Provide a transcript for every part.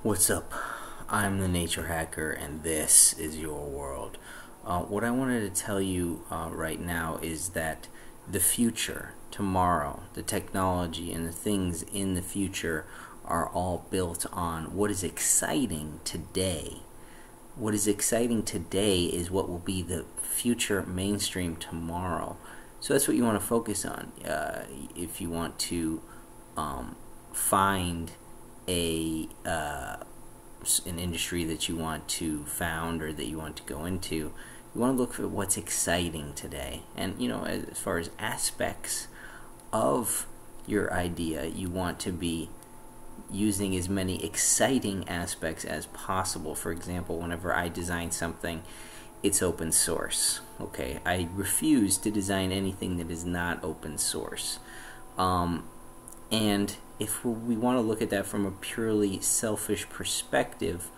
What's up? I'm the Nature Hacker, and this is your world. What I wanted to tell you right now is that the future, tomorrow, the technology, and the things in the future are all built on what is exciting today. What is exciting today is what will be the future mainstream tomorrow. So that's what you want to focus on. If you want to find an industry that you want to found or that you want to go into, you want to look for what's exciting today. And as far as aspects of your idea, you want to be using as many exciting aspects as possible. For example, whenever I design something, it's open source. Okay, I refuse to design anything that is not open source. And if we want to look at that from a purely selfish perspective,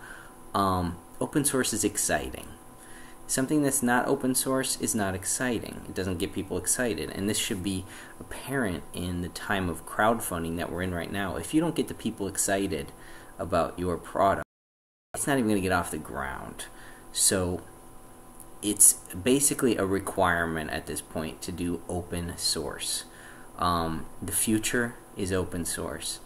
open source is exciting. Something that's not open source is not exciting. It doesn't get people excited. And this should be apparent in the time of crowdfunding that we're in right now. If you don't get the people excited about your product, it's not even going to get off the ground. So it's basically a requirement at this point to do open source. The future is open source.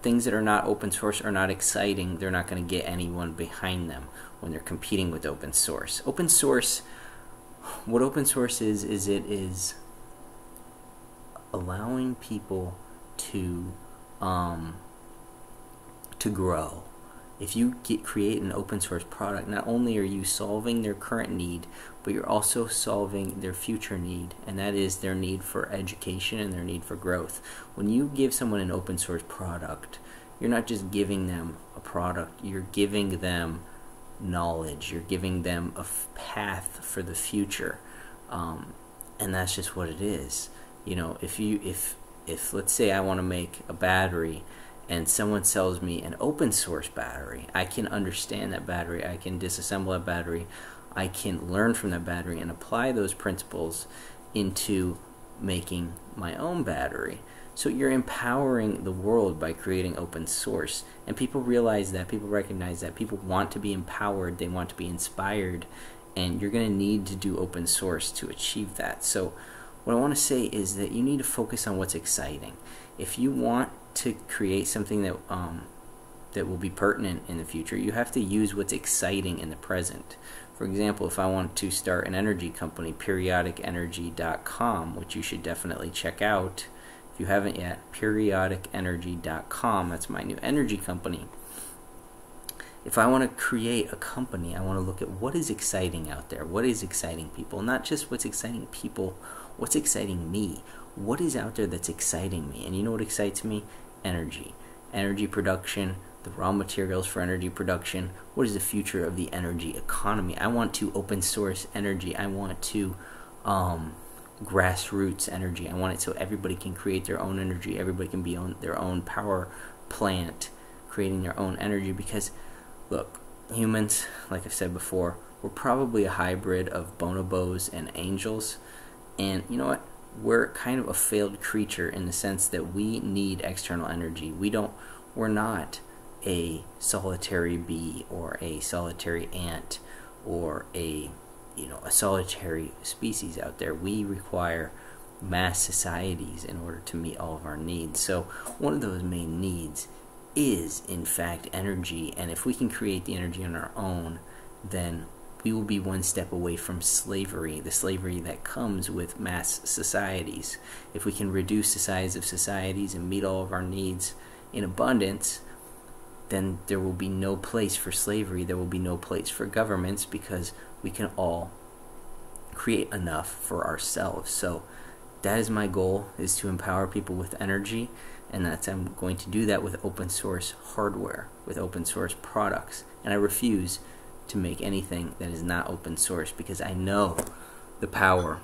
Things that are not open source are not exciting. They're not going to get anyone behind them when they're competing with open source. Open source, what open source is it is allowing people to grow. If you create an open source product, not only are you solving their current need, but you're also solving their future need, and that is their need for education and their need for growth. When you give someone an open source product, you're not just giving them a product, you're giving them knowledge, you're giving them a path for the future, and that's just what it is. If let's say I want to make a battery, and someone sells me an open source battery, I can understand that battery, I can disassemble that battery, I can learn from that battery and apply those principles into making my own battery. So you're empowering the world by creating open source. And people realize that, people recognize that, people want to be empowered, they want to be inspired, and you're going to need to do open source to achieve that. So what I want to say is that you need to focus on what's exciting. If you want to create something that that will be pertinent in the future, you have to use what's exciting in the present. For example, if I want to start an energy company, periodicenergy.com, which you should definitely check out if you haven't yet, periodicenergy.com, that's my new energy company. If I want to create a company, I want to look at what is exciting out there, what is exciting people, not just what's exciting people, what's exciting me, what is out there that's exciting me. And you know what excites me? Energy production, the raw materials for energy production. What is the future of the energy economy? I want to open source energy. I want to grassroots energy. I want it so everybody can create their own energy. Everybody can be on their own power plant, creating their own energy. Because look, humans, like I've said before, we're probably a hybrid of bonobos and angels. And you know what? We're kind of a failed creature in the sense that we need external energy. We're not a solitary bee or a solitary ant or a solitary species out there. We require mass societies in order to meet all of our needs. So one of those main needs is in fact energy, and if we can create the energy on our own, then we will be one step away from slavery, the slavery that comes with mass societies. If we can reduce the size of societies and meet all of our needs in abundance, then there will be no place for slavery, there will be no place for governments, because we can all create enough for ourselves. So that is my goal, is to empower people with energy, and I'm going to do that with open source hardware, with open source products. And I refuse to make anything that is not open source, because I know the power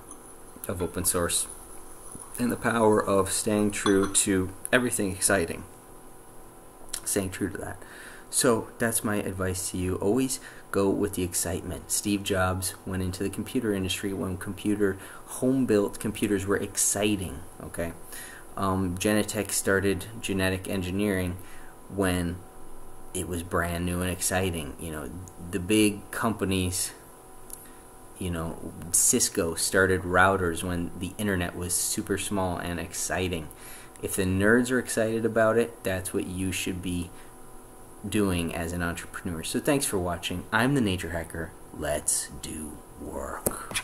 of open source and the power of staying true to everything exciting, staying true to that. So that's my advice to you. Always go with the excitement. Steve Jobs went into the computer industry when home-built computers were exciting. Okay, Genentech started genetic engineering when it was brand new and exciting. You know, the big companies, you know, Cisco started routers when the internet was super small and exciting. If the nerds are excited about it, that's what you should be doing as an entrepreneur. So thanks for watching. I'm the Nature Hacker. Let's do work.